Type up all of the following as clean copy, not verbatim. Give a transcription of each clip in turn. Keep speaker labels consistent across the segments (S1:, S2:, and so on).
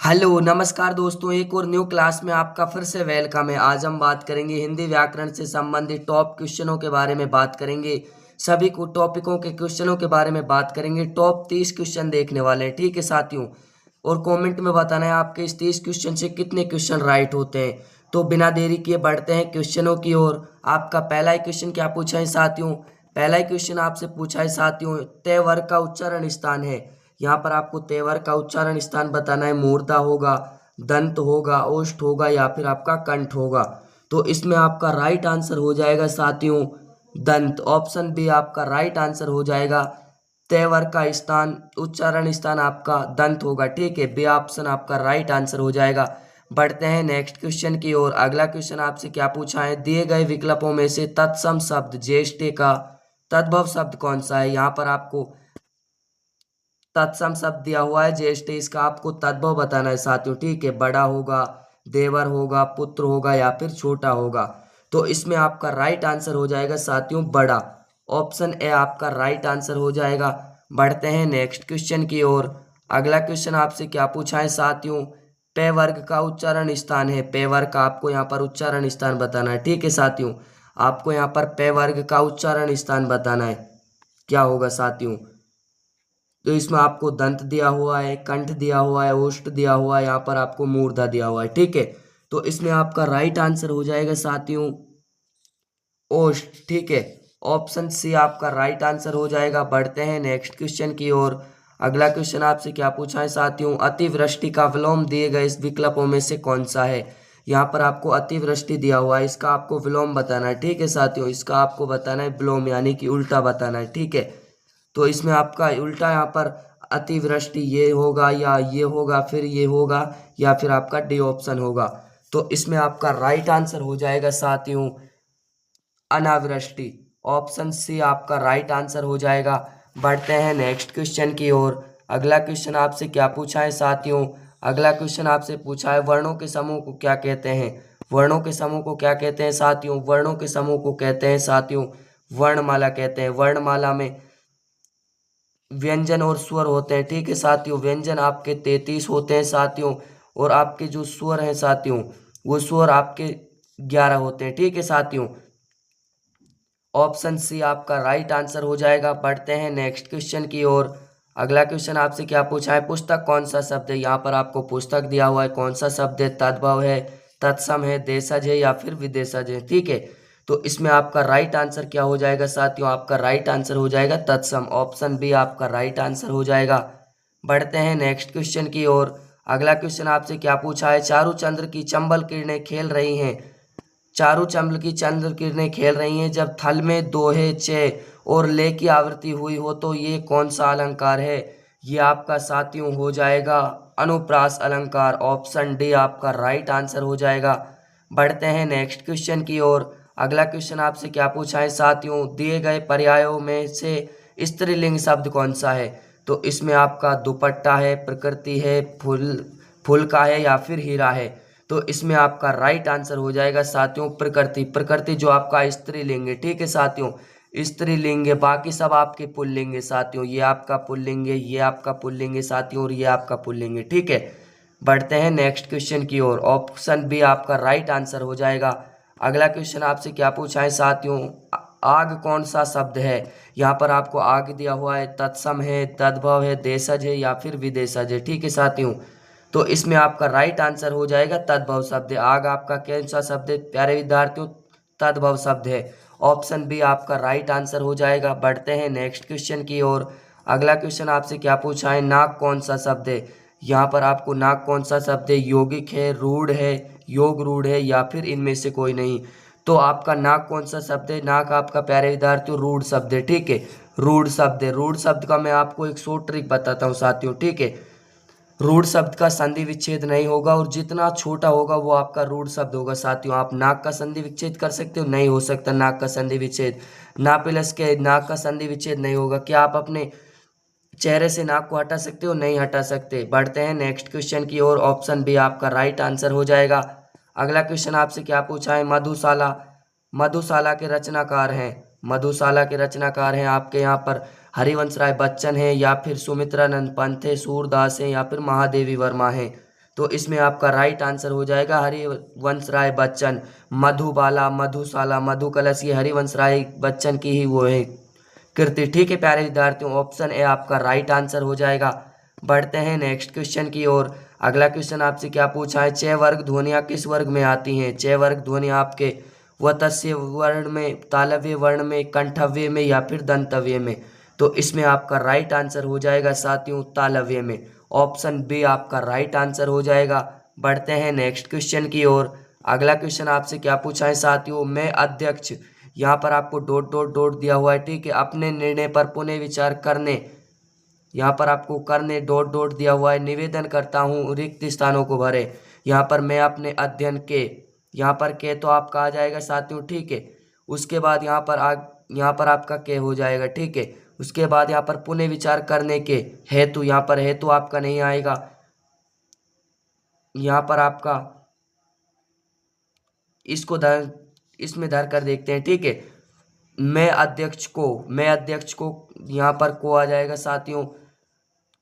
S1: Hello नमस्कार दोस्तों, एक और न्यू क्लास में आपका फिर से वेलकम है। आज हम बात करेंगे हिंदी व्याकरण से संबंधित टॉप क्वेश्चनों के बारे में बात करेंगे। सभी को टॉपिकों के क्वेश्चनों के बारे में बात करेंगे। टॉप 30 क्वेश्चन देखने वाले हैं, ठीक है साथियों। और कमेंट में बताना है आपके इस 30 क्वेश्चन से कितने क्वेश्चन राइट होते हैं। तो बिना देरी किए बढ़ते हैं क्वेश्चनों की ओर। आपका पहला ही क्वेश्चन क्या पूछा है साथियों? पहला ही क्वेश्चन आपसे पूछा है साथियों, तय वर्ग का उच्चारण स्थान है। यहाँ पर आपको तेवर का उच्चारण स्थान बताना है। मूर्धा होगा, दंत होगा, ओष्ठ होगा या फिर आपका कंठ होगा। तो इसमें आपका राइट आंसर हो जाएगा साथियों दंत। ऑप्शन बी आपका राइट आंसर हो जाएगा। तेवर का स्थान, उच्चारण स्थान आपका दंत होगा, ठीक है। बी ऑप्शन आपका राइट आंसर हो जाएगा। बढ़ते हैं नेक्स्ट क्वेश्चन की ओर। अगला क्वेश्चन आपसे क्या पूछा है? दिए गए विकल्पों में से तत्सम शब्द ज्येष्ठ का तद्भव शब्द कौन सा है? यहाँ पर आपको तत्सम शब्द दिया हुआ है ज्येष्ठ, इसका आपको तद्भव बताना है साथियों, ठीक है। बड़ा होगा, देवर होगा, पुत्र होगा या फिर छोटा होगा। तो इसमें आपका राइट आंसर हो जाएगा साथियों बड़ा। ऑप्शन ए आपका राइट आंसर हो जाएगा। बढ़ते हैं नेक्स्ट क्वेश्चन की ओर। अगला क्वेश्चन आपसे क्या पूछा है साथियों? पे वर्ग का उच्चारण स्थान है। पे वर्ग का आपको यहाँ पर उच्चारण स्थान बताना है, ठीक है साथियों। आपको यहाँ पर पे वर्ग का उच्चारण स्थान बताना है। क्या होगा साथियों? तो इसमें आपको दंत दिया हुआ है, कंठ दिया हुआ है, ओष्ठ दिया हुआ है, यहाँ पर आपको मूर्धा दिया हुआ है, ठीक है। तो इसमें आपका राइट आंसर हो जाएगा साथियों ओष्ठ, ठीक है। ऑप्शन सी आपका राइट आंसर हो जाएगा। बढ़ते हैं नेक्स्ट क्वेश्चन की ओर। अगला क्वेश्चन आपसे क्या पूछा है साथियों? अतिवृष्टि का विलोम दिए गए इस विकल्पों में से कौन सा है? यहाँ पर आपको अतिवृष्टि दिया हुआ है, इसका आपको विलोम बताना है, ठीक है साथियों। इसका आपको बताना है विलोम, यानी कि उल्टा बताना है, ठीक है। तो इसमें आपका उल्टा यहाँ पर अतिवृष्टि ये होगा या ये होगा, फिर ये होगा या फिर आपका डी ऑप्शन होगा। तो इसमें आपका राइट आंसर हो जाएगा साथियों अनावृष्टि। ऑप्शन सी आपका राइट आंसर हो जाएगा। बढ़ते हैं नेक्स्ट क्वेश्चन की ओर। अगला क्वेश्चन आपसे क्या पूछा है साथियों? अगला क्वेश्चन आपसे पूछा है वर्णों के समूह को क्या कहते हैं? वर्णों के समूह को क्या कहते हैं साथियों? वर्णों के समूह को कहते हैं साथियों वर्णमाला कहते हैं। वर्णमाला में व्यंजन और स्वर होते हैं, ठीक है साथियों। व्यंजन आपके 33 होते हैं साथियों, और आपके जो स्वर हैं साथियों वो स्वर आपके 11 होते हैं, ठीक है साथियों। ऑप्शन सी आपका राइट आंसर हो जाएगा। बढ़ते हैं नेक्स्ट क्वेश्चन की ओर। अगला क्वेश्चन आपसे क्या पूछा है? पुस्तक कौन सा शब्द है? यहाँ पर आपको पुस्तक दिया हुआ है, कौन सा शब्द है? तद्भव है, तत्सम है, देशज है या फिर विदेशज है, ठीक है। तो इसमें आपका राइट आंसर क्या हो जाएगा साथियों? आपका राइट आंसर हो जाएगा तत्सम। ऑप्शन बी आपका राइट आंसर हो जाएगा। बढ़ते हैं नेक्स्ट क्वेश्चन की ओर। अगला क्वेश्चन आपसे क्या पूछा है? चारुचंद्र की चंबल किरणें खेल रही हैं। चारों चंद्र की चंद्र किरणें खेल रही हैं जब थल में दोहे चे और ले की आवृत्ति हुई हो, तो ये कौन सा अलंकार है? ये आपका साथियों हो जाएगा अनुप्रास अलंकार। ऑप्शन डी आपका राइट आंसर हो जाएगा। बढ़ते हैं नेक्स्ट क्वेश्चन की ओर। अगला क्वेश्चन आपसे क्या पूछा है साथियों? दिए गए पर्यायों में से स्त्रीलिंग शब्द कौन सा है? तो इसमें आपका दुपट्टा है, प्रकृति है, फूल फूल का है या फिर हीरा है। तो इसमें आपका राइट आंसर हो जाएगा साथियों प्रकृति। प्रकृति जो आपका स्त्रीलिंग है, ठीक है साथियों, स्त्रीलिंग है। बाकी सब आपके पुल्लिंग है साथियों। ये आपका पुल्लिंग है, ये आपका पुल्लिंग है साथियों, और ये आपका पुल्लिंग है, ठीक है। बढ़ते हैं नेक्स्ट क्वेश्चन की ओर। ऑप्शन बी आपका राइट आंसर हो जाएगा। अगला क्वेश्चन आपसे क्या पूछा है साथियों? आग कौन सा शब्द है? यहाँ पर आपको आग दिया हुआ है, तत्सम है, तद्भव है, देशज है या फिर विदेशज है, ठीक है साथियों। तो इसमें आपका राइट आंसर हो जाएगा तद्भव शब्द है। आग आपका कौन सा शब्द है प्यारे विद्यार्थियों? तद्भव शब्द है। ऑप्शन बी आपका राइट आंसर हो जाएगा। बढ़ते हैं नेक्स्ट क्वेश्चन की ओर। अगला क्वेश्चन आपसे क्या पूछा है? नाक कौन सा शब्द है? यहाँ पर आपको नाक कौन सा शब्द है? यौगिक है, रूढ़ है, योग रूढ़ है या फिर इनमें से कोई नहीं। तो आपका नाक कौन सा शब्द है? नाक आपका प्यारे विद्यार्थियों रूढ़ शब्द है, ठीक है। रूढ़ शब्द है। रूढ़ शब्द का मैं आपको एक शॉर्ट ट्रिक बताता हूँ साथियों, ठीक है। रूढ़ शब्द का संधि विच्छेद नहीं होगा, और जितना छोटा होगा वो आपका रूढ़ शब्द होगा साथियों। आप नाक का संधि विच्छेद कर सकते हो? नहीं हो सकता नाक का संधि विच्छेद। ना प्लस के नाक का संधि विच्छेद नहीं होगा। क्या आप अपने चेहरे से नाक को हटा सकते हो? नहीं हटा सकते। बढ़ते हैं नेक्स्ट क्वेश्चन की ओर। ऑप्शन बी आपका राइट आंसर हो जाएगा। अगला क्वेश्चन आपसे क्या पूछा है? मधुशाला, मधुशाला के रचनाकार हैं। मधुशाला के रचनाकार हैं आपके यहाँ पर हरिवंश राय बच्चन है या फिर सुमित्रानंद पंत है, सूरदास है या फिर महादेवी वर्मा है। तो इसमें आपका राइट आंसर हो जाएगा हरिवंश राय बच्चन। मधुबाला, मधुशाला, मधु कलश, ये हरिवंश राय बच्चन की ही वो है कृति। ठीक है प्यारे विद्यार्थियों, ऑप्शन ए आपका राइट आंसर हो जाएगा। बढ़ते हैं नेक्स्ट क्वेश्चन की ओर। अगला क्वेश्चन आपसे क्या पूछा है, छह वर्ग ध्वनियाँ किस वर्ग में आती हैं? छह वर्ग ध्वनियाँ आपके वतस्य वर्ण में, तालव्य वर्ण में, कंठव्य में या फिर दंतव्य में? तो इसमें आपका राइट आंसर हो जाएगा साथियों तालव्य में। ऑप्शन बी आपका राइट आंसर हो जाएगा। बढ़ते हैं नेक्स्ट क्वेश्चन की ओर। अगला क्वेश्चन आपसे क्या पूछा है साथियों, मैं अध्यक्ष, यहाँ पर आपको डॉट डॉट डॉट दिया हुआ है। ठीक है, अपने निर्णय पर पुनः विचार करने, यहाँ पर आपको करने डॉट डॉट दिया हुआ है। निवेदन करता हूँ रिक्त स्थानों को भरे, यहाँ पर मैं अपने अध्ययन के, यहाँ पर के तो आपका आ जाएगा साथियों। ठीक है, उसके बाद यहाँ पर आपका के हो जाएगा। ठीक है, उसके बाद यहाँ पर पुनः विचार करने के हेतु, यहाँ पर हेतु आपका नहीं आएगा, यहाँ पर आपका इसमें धर कर देखते हैं। ठीक है, मैं अध्यक्ष को यहाँ पर को आ जाएगा साथियों।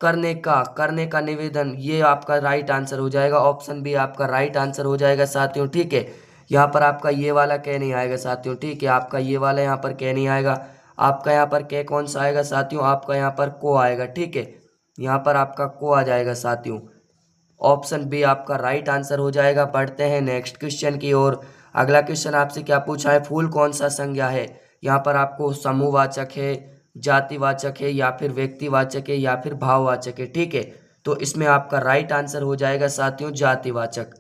S1: करने का निवेदन, ये आपका राइट आंसर हो जाएगा। ऑप्शन बी आपका राइट आंसर हो जाएगा साथियों। ठीक है, यहाँ पर आपका ये वाला कह नहीं आएगा साथियों। ठीक है, आपका ये वाला यहाँ पर कह नहीं आएगा। आपका यहाँ पर कह कौन सा आएगा साथियों, आपका यहाँ पर को आएगा। ठीक है, यहाँ पर आपका को आ जाएगा साथियों। ऑप्शन बी आपका राइट आंसर हो जाएगा। बढ़ते हैं नेक्स्ट क्वेश्चन की ओर। अगला क्वेश्चन आपसे क्या पूछा है, फूल कौन सा संज्ञा है? यहाँ पर आपको समूहवाचक है, जातिवाचक है या फिर व्यक्तिवाचक है या फिर भाववाचक है? ठीक है, तो इसमें आपका राइट आंसर हो जाएगा साथियों जातिवाचक।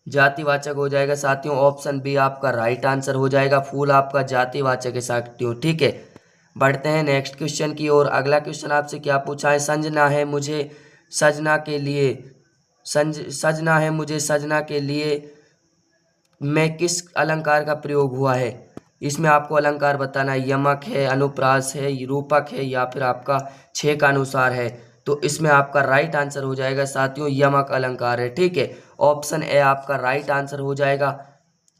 S1: जातिवाचक हो जाएगा साथियों। ऑप्शन बी आपका राइट आंसर हो जाएगा, फूल आपका जातिवाचक है साथियों। ठीक है, बढ़ते हैं नेक्स्ट क्वेश्चन की ओर। अगला क्वेश्चन आपसे क्या पूछा है, सजना है मुझे सजना के लिए, सजना है मुझे सजना के लिए में किस अलंकार का प्रयोग हुआ है? इसमें आपको अलंकार बताना है, यमक है, अनुप्रास है, रूपक है या फिर आपका छह का अनुसार है? तो इसमें आपका राइट आंसर हो जाएगा साथियों यमक अलंकार है। ठीक है, ऑप्शन ए आपका राइट आंसर हो जाएगा।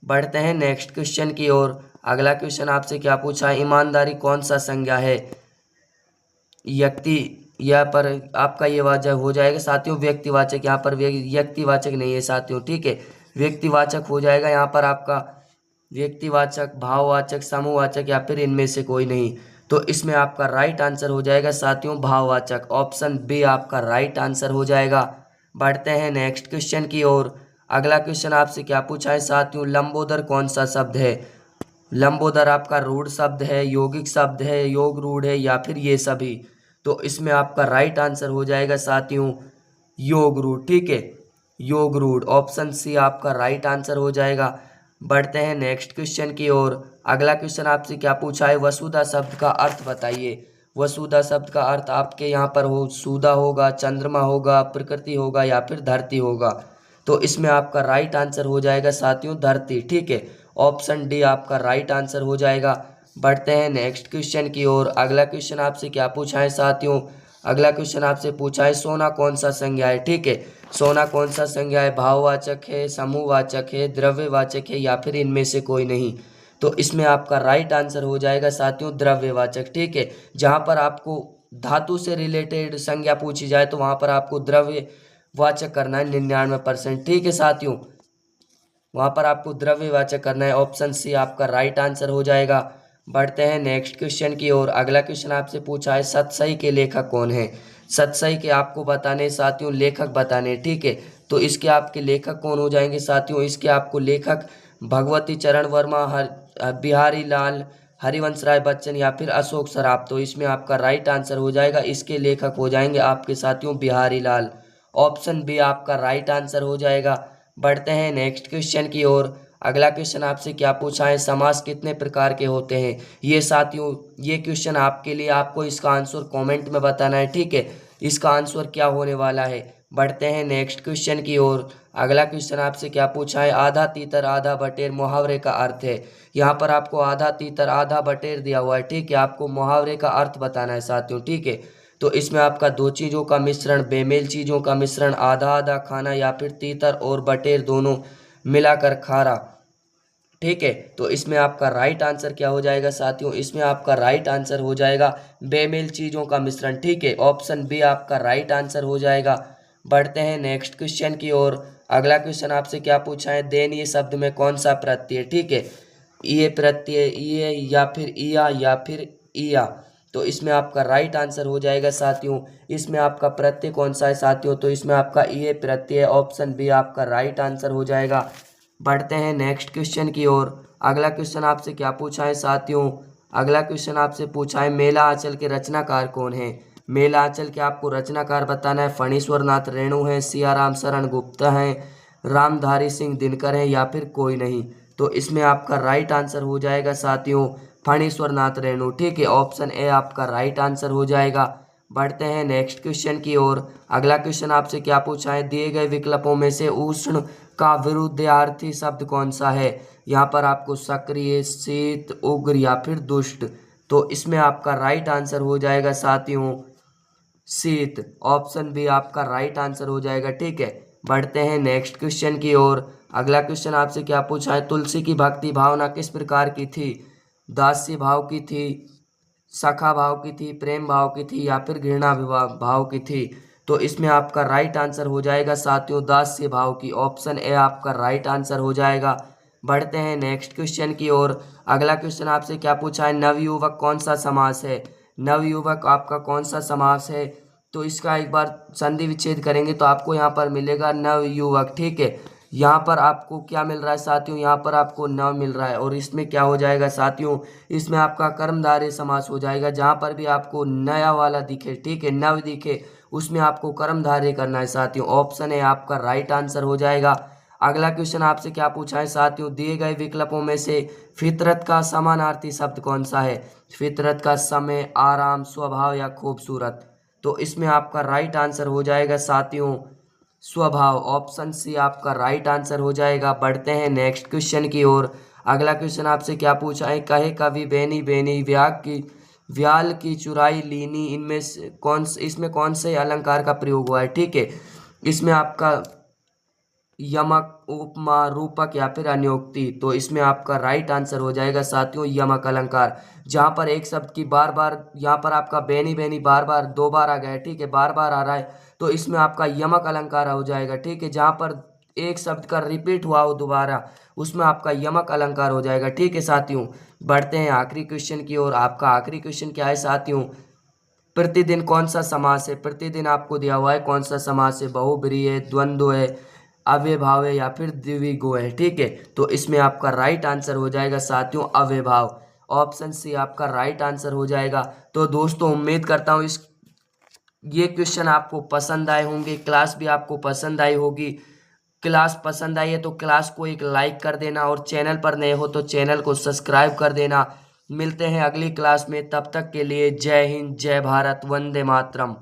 S1: बढ़ते हैं नेक्स्ट क्वेश्चन की ओर। अगला क्वेश्चन आपसे क्या पूछा है, ईमानदारी कौन सा संज्ञा है? व्यक्ति, यहाँ पर आपका ये वाचक हो जाएगा साथियों व्यक्तिवाचक, यहाँ पर व्यक्तिवाचक नहीं है साथियों। ठीक है, व्यक्तिवाचक हो जाएगा यहाँ पर आपका व्यक्तिवाचक, भाववाचक, समूहवाचक या फिर इनमें से कोई नहीं। तो इसमें आपका राइट आंसर हो जाएगा साथियों भाववाचक। ऑप्शन बी आपका राइट आंसर हो जाएगा। बढ़ते हैं नेक्स्ट क्वेश्चन की ओर। अगला क्वेश्चन आपसे क्या पूछा है साथियों, लंबोदर कौन सा शब्द है? लंबोदर आपका रूढ़ शब्द है, यौगिक शब्द है, योग रूढ़ है या फिर ये सभी? तो इसमें आपका राइट आंसर हो जाएगा साथियों योग रूढ़। ठीक है, योग रूढ़, ऑप्शन सी आपका राइट आंसर हो जाएगा। बढ़ते हैं नेक्स्ट क्वेश्चन की ओर। अगला क्वेश्चन आपसे क्या पूछा है, वसुधा शब्द का अर्थ बताइए। वसुधा शब्द का अर्थ आपके यहाँ पर हो सुधा होगा, चंद्रमा होगा, प्रकृति होगा या फिर धरती होगा? तो इसमें आपका राइट आंसर हो जाएगा साथियों धरती। ठीक है, ऑप्शन डी आपका राइट आंसर हो जाएगा। बढ़ते हैं नेक्स्ट क्वेश्चन की ओर। अगला क्वेश्चन आपसे क्या पूछा है साथियों, अगला क्वेश्चन आपसे पूछा है सोना कौन सा संज्ञा है? ठीक है, सोना कौन सा संज्ञा है, भाववाचक है, समूहवाचक है, द्रव्यवाचक है या फिर इनमें से कोई नहीं? तो इसमें आपका राइट आंसर हो जाएगा साथियों द्रव्यवाचक। ठीक है, जहाँ पर आपको धातु से रिलेटेड संज्ञा पूछी जाए तो वहाँ पर आपको द्रव्यवाचक करना है 99%। ठीक है साथियों, वहाँ पर आपको द्रव्यवाचक करना है। ऑप्शन सी आपका राइट आंसर हो जाएगा। बढ़ते हैं नेक्स्ट क्वेश्चन की ओर। अगला क्वेश्चन आपसे पूछा है सतसई के लेखक कौन है? सतसई के आपको बताने साथियों लेखक बताने। ठीक है, तो इसके आपके लेखक कौन हो जाएंगे साथियों? इसके आपको लेखक भगवती चरण वर्मा, बिहारी लाल, हरिवंश राय बच्चन या फिर अशोक सराफ? तो इसमें आपका राइट आंसर हो जाएगा, इसके लेखक हो जाएंगे आपके साथियों बिहारी लाल। ऑप्शन बी आपका राइट आंसर हो जाएगा। बढ़ते हैं नेक्स्ट क्वेश्चन की ओर। अगला क्वेश्चन आपसे क्या पूछा है, समास कितने प्रकार के होते हैं? ये साथियों ये क्वेश्चन आपके लिए, आपको इसका आंसर कमेंट में बताना है। ठीक है, इसका आंसर क्या होने वाला है। बढ़ते हैं नेक्स्ट क्वेश्चन की ओर। अगला क्वेश्चन आपसे क्या पूछा है, आधा तीतर आधा बटेर मुहावरे का अर्थ है। यहाँ पर आपको आधा तीतर आधा बटेर दिया हुआ है। ठीक है, आपको मुहावरे का अर्थ बताना है साथियों। ठीक है, तो इसमें आपका दो चीज़ों का मिश्रण, बेमेल चीज़ों का मिश्रण, आधा आधा खाना या फिर तीतर और बटेर दोनों मिलाकर खारा। ठीक है, तो इसमें आपका राइट आंसर क्या हो जाएगा साथियों? इसमें आपका राइट आंसर हो जाएगा बेमेल चीज़ों का मिश्रण। ठीक है, ऑप्शन बी आपका राइट आंसर हो जाएगा। बढ़ते हैं नेक्स्ट क्वेश्चन की ओर। अगला क्वेश्चन आपसे क्या पूछा है, दयनीय शब्द में कौन सा प्रत्यय, ठीक है, ये प्रत्यय, ये या फिर इया या फिर इया। तो इसमें आपका राइट आंसर हो जाएगा साथियों, इसमें आपका प्रत्यय कौन सा है साथियों, तो इसमें आपका ये प्रत्यय, ऑप्शन बी आपका राइट आंसर हो जाएगा। बढ़ते हैं नेक्स्ट क्वेश्चन की ओर। अगला क्वेश्चन आपसे क्या पूछा है साथियों, अगला क्वेश्चन आपसे पूछा है मेला आंचल के रचनाकार कौन है। मेला आंचल के आपको रचनाकार बताना है, फणीश्वर नाथ रेणु है, सियाराम शरण गुप्ता है, रामधारी सिंह दिनकर है या फिर कोई नहीं। तो इसमें आपका राइट आंसर हो जाएगा साथियों फणीश्वर नाथ रेणु, ठीक है, ऑप्शन ए आपका राइट आंसर हो जाएगा। बढ़ते हैं नेक्स्ट क्वेश्चन की ओर। अगला क्वेश्चन आपसे क्या पूछा है, दिए गए विकल्पों में से उष्ण का विरुद्धार्थी शब्द कौन सा है। यहाँ पर आपको सक्रिय, शीत, उग्र या फिर दुष्ट। तो इसमें आपका राइट आंसर हो जाएगा साथियों शीत, ऑप्शन बी आपका राइट आंसर हो जाएगा, ठीक है। बढ़ते हैं नेक्स्ट क्वेश्चन की ओर। अगला क्वेश्चन आपसे क्या पूछा है, तुलसी की भक्ति भावना किस प्रकार की थी, दास्य भाव की थी, सखा भाव की थी, प्रेम भाव की थी या फिर घृणा भाव की थी। तो इसमें आपका राइट आंसर हो जाएगा साथियों दास्य भाव की, ऑप्शन ए आपका राइट आंसर हो जाएगा। बढ़ते हैं नेक्स्ट क्वेश्चन की ओर। अगला क्वेश्चन आपसे क्या पूछा है, नवयुवक कौन सा समास है। नवयुवक आपका कौन सा समास है, तो इसका एक बार संधि विच्छेद करेंगे तो आपको यहाँ पर मिलेगा नवयुवक, ठीक है। यहाँ पर आपको क्या मिल रहा है साथियों, यहाँ पर आपको नव मिल रहा है और इसमें क्या हो जाएगा साथियों, इसमें आपका कर्मधारय समास हो जाएगा। जहाँ पर भी आपको नया वाला दिखे, ठीक है, नव दिखे, उसमें आपको कर्मधारय करना है साथियों, ऑप्शन है आपका राइट आंसर हो जाएगा। अगला क्वेश्चन आपसे क्या पूछा है साथियों, दिए गए विकल्पों में से फितरत का समानार्थी शब्द कौन सा है। फितरत का समय, आराम, स्वभाव या खूबसूरत। तो इसमें आपका राइट आंसर हो जाएगा साथियों स्वभाव, ऑप्शन सी आपका राइट आंसर हो जाएगा। बढ़ते हैं नेक्स्ट क्वेश्चन की ओर। अगला क्वेश्चन आपसे क्या पूछा है, कहे कवि बेनी बेनी व्याल की चुराई लीनी, इनमें से इसमें कौन से अलंकार का प्रयोग हुआ है, ठीक है। इसमें आपका यमक, उपमा, रूपक या फिर अन्योक्ति। तो इसमें आपका राइट आंसर हो जाएगा साथियों यमक अलंकार। जहाँ पर एक शब्द की बार बार, यहाँ पर आपका बेनी बेनी बार बार दो बार आ गया है, ठीक है, बार बार आ रहा है, तो इसमें आपका यमक अलंकार हो जाएगा, ठीक है। जहाँ पर एक शब्द का रिपीट हुआ हो दोबारा, उसमें आपका यमक अलंकार हो जाएगा, ठीक है साथियों। बढ़ते हैं आखिरी क्वेश्चन की ओर। आपका आखिरी क्वेश्चन क्या है साथियों, प्रतिदिन कौन सा समास है। प्रतिदिन आपको दिया हुआ है कौन सा समास है, बहुब्रीहि है, द्वंद्व है, अव्ययभाव है या फिर द्विगु है, ठीक है। तो इसमें आपका राइट आंसर हो जाएगा साथियों अव्ययभाव, ऑप्शन सी आपका राइट आंसर हो जाएगा। तो दोस्तों उम्मीद करता हूँ ये क्वेश्चन आपको पसंद आए होंगे, क्लास भी आपको पसंद आई होगी। क्लास पसंद आई है तो क्लास को एक लाइक कर देना और चैनल पर नए हो तो चैनल को सब्सक्राइब कर देना। मिलते हैं अगली क्लास में, तब तक के लिए जय हिंद, जय भारत, वंदे मातरम।